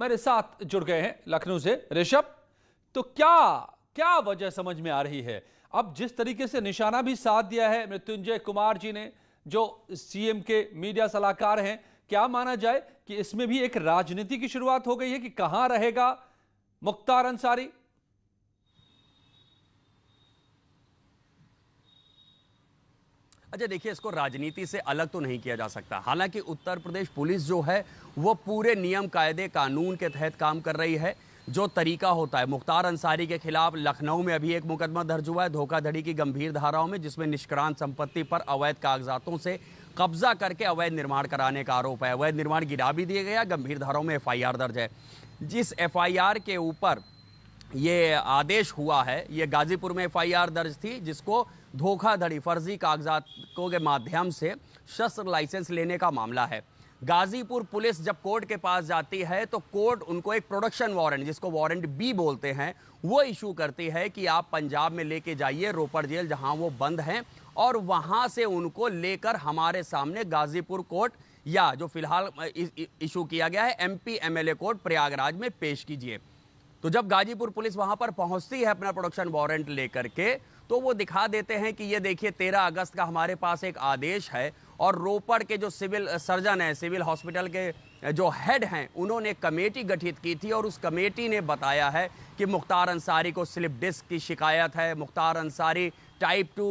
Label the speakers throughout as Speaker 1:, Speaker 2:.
Speaker 1: मेरे साथ जुड़ गए हैं लखनऊ से ऋषभ। तो क्या क्या वजह समझ में आ रही है? अब जिस तरीके से निशाना भी साध दिया है मृत्युंजय कुमार जी ने, जो सीएम के मीडिया सलाहकार हैं, क्या माना जाए कि इसमें भी एक राजनीति की शुरुआत हो गई है कि कहां रहेगा मुख्तार अंसारी?
Speaker 2: अच्छा देखिए, इसको राजनीति से अलग तो नहीं किया जा सकता। हालांकि उत्तर प्रदेश पुलिस जो है वो पूरे नियम कायदे कानून के तहत काम कर रही है। जो तरीका होता है, मुख्तार अंसारी के खिलाफ लखनऊ में अभी एक मुकदमा दर्ज हुआ है धोखाधड़ी की गंभीर धाराओं में, जिसमें निष्क्रांत संपत्ति पर अवैध कागजातों से कब्जा करके अवैध निर्माण कराने का आरोप है। अवैध निर्माण गिरा भी दिया गया, गंभीर धाराओं में FIR दर्ज है। जिस FIR के ऊपर ये आदेश हुआ है, ये गाजीपुर में FIR दर्ज थी, जिसको धोखाधड़ी फर्जी कागजातों के माध्यम से शस्त्र लाइसेंस लेने का मामला है। गाजीपुर पुलिस जब कोर्ट के पास जाती है तो कोर्ट उनको एक प्रोडक्शन वारंट, जिसको वारंट B बोलते हैं, वो इशू करती है कि आप पंजाब में लेके जाइए, रोपड़ जेल जहां वो बंद हैं, और वहां से उनको लेकर हमारे सामने गाजीपुर कोर्ट या जो फिलहाल इशू किया गया है MP MLA कोर्ट प्रयागराज में पेश कीजिए। तो जब गाजीपुर पुलिस वहां पर पहुंचती है अपना प्रोडक्शन वारंट लेकर के, तो वो दिखा देते हैं कि ये देखिए 13 अगस्त का हमारे पास एक आदेश है, और रोपड़ के जो सिविल सर्जन है, सिविल हॉस्पिटल के जो हेड हैं, उन्होंने कमेटी गठित की थी और उस कमेटी ने बताया है कि मुख्तार अंसारी को स्लिप डिस्क की शिकायत है, मुख्तार अंसारी टाइप 2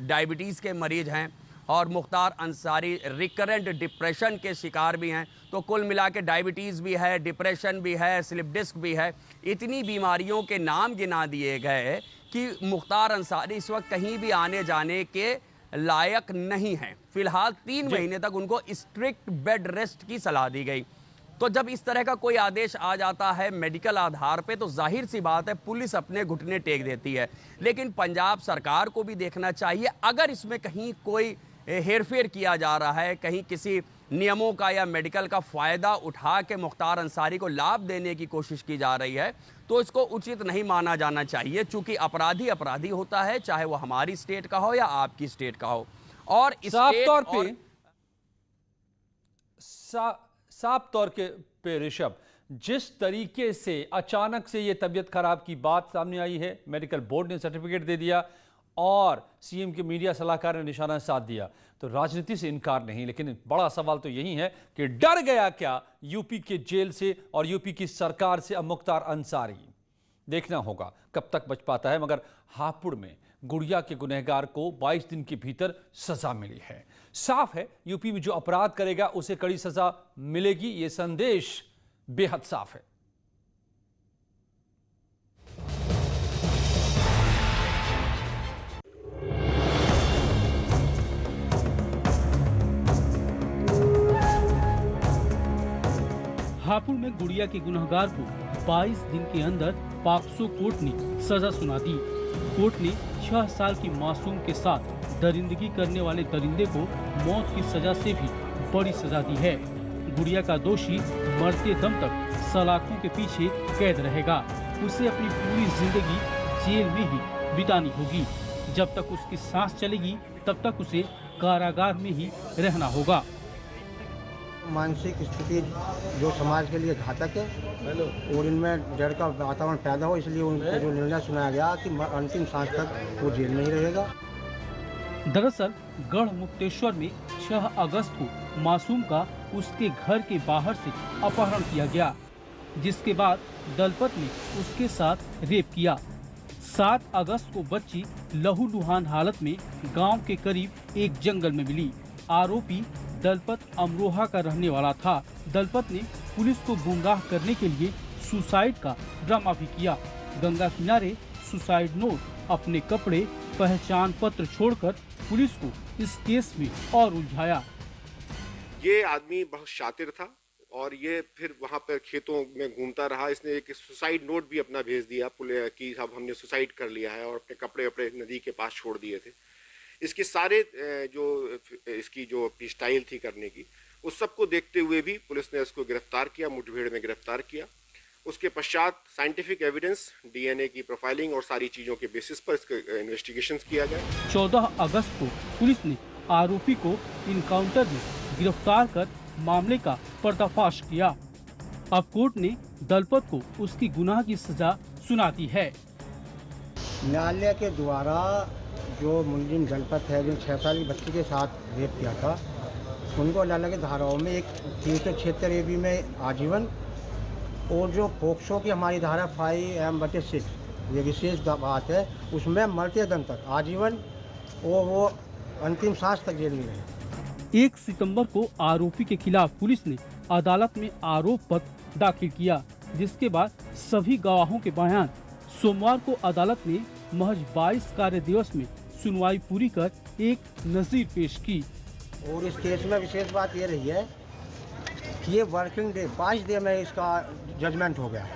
Speaker 2: डायबिटीज़ के मरीज हैं और मुख्तार अंसारी रिकरेंट डिप्रेशन के शिकार भी हैं। तो कुल मिला के डायबिटीज़ भी है, डिप्रेशन भी है, स्लिप डिस्क भी है, इतनी बीमारियों के नाम गिना दिए गए कि मुख्तार अंसारी इस वक्त कहीं भी आने जाने के लायक नहीं है। फिलहाल 3 महीने तक उनको स्ट्रिक्ट बेड रेस्ट की सलाह दी गई। तो जब इस तरह का कोई आदेश आ जाता है मेडिकल आधार पे, तो जाहिर सी बात है पुलिस अपने घुटने टेक देती है। लेकिन पंजाब सरकार को भी देखना चाहिए, अगर इसमें कहीं कोई हेरफेर किया जा रहा है, कहीं किसी नियमों का या मेडिकल का फ़ायदा उठा के मुख्तार अंसारी को लाभ देने की कोशिश की जा रही है, तो इसको उचित नहीं माना जाना चाहिए। चूंकि अपराधी अपराधी होता है, चाहे वो हमारी स्टेट का हो या आपकी स्टेट का हो। और
Speaker 1: साफ तौर पे ऋषभ, जिस तरीके से अचानक से ये तबीयत खराब की बात सामने आई है, मेडिकल बोर्ड ने सर्टिफिकेट दे दिया और सीएम के मीडिया सलाहकार ने निशाना साध दिया, तो राजनीति से इनकार नहीं। लेकिन बड़ा सवाल तो यही है कि डर गया क्या यूपी के जेल से और यूपी की सरकार से अब मुख्तार अंसारी? देखना होगा कब तक बच पाता है। मगर हापुड़ में गुड़िया के गुनहगार को 22 दिन के भीतर सजा मिली है। साफ है यूपी में जो अपराध करेगा उसे कड़ी सजा मिलेगी, यह संदेश बेहद साफ है।
Speaker 3: हापुड़ में गुड़िया के गुनहगार को 22 दिन के अंदर पॉक्सो कोर्ट ने सजा सुना दी। कोर्ट ने 6 साल की मासूम के साथ दरिंदगी करने वाले दरिंदे को मौत की सजा से भी बड़ी सजा दी है। गुड़िया का दोषी मरते दम तक सलाखों के पीछे कैद रहेगा। उसे अपनी पूरी जिंदगी जेल में ही बितानी होगी। जब तक उसकी सांस चलेगी तब तक उसे कारागार में ही रहना होगा।
Speaker 4: मानसिक स्थिति जो समाज के लिए घातक है और इनमें डर का वातावरण पैदा हो, इसलिए उनको जो निर्णय सुनाया गया कि अंतिम सांस तक वो जेल में ही रहेगा।
Speaker 3: दरअसल गढ़ मुक्तेश्वर में 6 अगस्त को मासूम का उसके घर के बाहर से अपहरण किया गया, जिसके बाद दलपत ने उसके साथ रेप किया। 7 अगस्त को बच्ची लहूलुहान हालत में गांव के करीब एक जंगल में मिली। आरोपी दलपत अमरोहा का रहने वाला था। दलपत ने पुलिस को गुमराह करने के लिए सुसाइड का ड्रामा भी किया। गंगा किनारे सुसाइड नोट, अपने कपड़े, पहचान पत्र छोड़कर पुलिस को इस केस में और उलझाया।
Speaker 5: ये आदमी बहुत शातिर था और ये फिर वहाँ पर खेतों में घूमता रहा। इसने एक सुसाइड नोट भी अपना भेज दिया कि साहब हमने सुसाइड कर लिया है, और अपने कपड़े वपड़े नदी के पास छोड़ दिए थे। इसके सारे जो इसकी जो स्टाइल थी करने की, उस सब को देखते हुए भी पुलिस ने इसको गिरफ्तार किया, मुठभेड़ में गिरफ्तार किया। उसके पश्चात साइंटिफिक एविडेंस, DNA की प्रोफाइलिंग और सारी चीज़ों के बेसिस पर इसका इन्वेस्टिगेशंस किया गया।
Speaker 3: 14 अगस्त को पुलिस ने आरोपी को इनकाउंटर में गिरफ्तार कर मामले का पर्दाफाश किया। अब कोर्ट ने दलपत को उसकी गुनाह की सजा सुनाती है।
Speaker 4: न्यायालय के द्वारा जो मुलजिम दलपत है, जो 6 साल की बच्ची के साथ रेप किया था, उनको अलग अलग धाराओं में एक 376 AB में आजीवन और जो पोक्सो की हमारी धारा 5M/6 ये विशेष बात है, उसमें मरते दम तक आजीवन और वो अंतिम सांस तक जेल में रहे।
Speaker 3: 1 सितंबर को आरोपी के खिलाफ पुलिस ने अदालत में आरोप पत्र दाखिल किया, जिसके बाद सभी गवाहों के बयान सोमवार को अदालत ने महज 22 कार्य दिवस में सुनवाई पूरी कर एक नजीर पेश की।
Speaker 4: और इस केस में विशेष बात ये रही है कि ये वर्किंग डे 5 डे में इसका जजमेंट हो गया।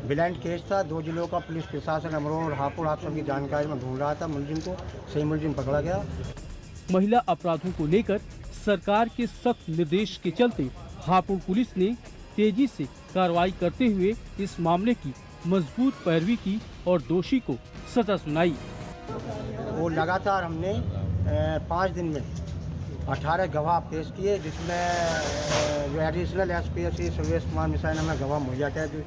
Speaker 4: ब्लाइंड केस था, 2 जिलों का पुलिस प्रशासन अमरोहा और हापुड़ आप सबकी जानकारी में ढूंढ रहा था मुलजिम को, सही मुलजिम पकड़ा गया।
Speaker 3: महिला अपराधों को लेकर सरकार के सख्त निर्देश के चलते हापुड़ पुलिस ने तेजी से कार्रवाई करते हुए इस मामले की मजबूत पैरवी की और दोषी को सजा सुनाई।
Speaker 4: और लगातार हमने 5 दिन में 18 गवाह पेश किए, जिसमें जो एडिशनल SP श्री सुरेश कुमार मिश्रा ने हमें गवाह मुहैया किया।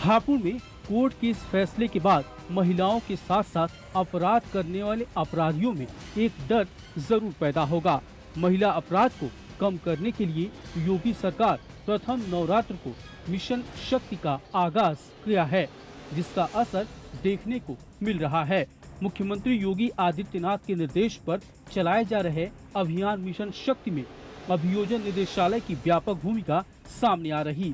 Speaker 3: हापुड़ में कोर्ट के इस फैसले के बाद महिलाओं के साथ साथ अपराध करने वाले अपराधियों में एक डर जरूर पैदा होगा। महिला अपराध को कम करने के लिए योगी सरकार प्रथम नवरात्र को मिशन शक्ति का आगाज किया है, जिसका असर देखने को मिल रहा है। मुख्यमंत्री योगी आदित्यनाथ के निर्देश पर चलाए जा रहे अभियान मिशन शक्ति में अभियोजन निदेशालय की व्यापक भूमिका सामने आ रही।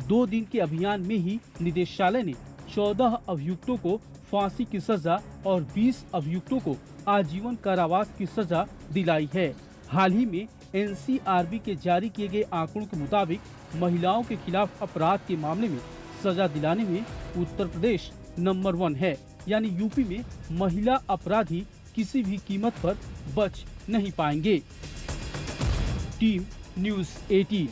Speaker 3: 2 दिन के अभियान में ही निदेशालय ने 14 अभियुक्तों को फांसी की सजा और 20 अभियुक्तों को आजीवन कारावास की सजा दिलाई है। हाल ही में NCRB के जारी किए गए आंकड़ों के मुताबिक महिलाओं के खिलाफ अपराध के मामले में सजा दिलाने में उत्तर प्रदेश नंबर 1 है, यानी यूपी में महिला अपराधी किसी भी कीमत पर बच नहीं पाएंगे। Team news 18।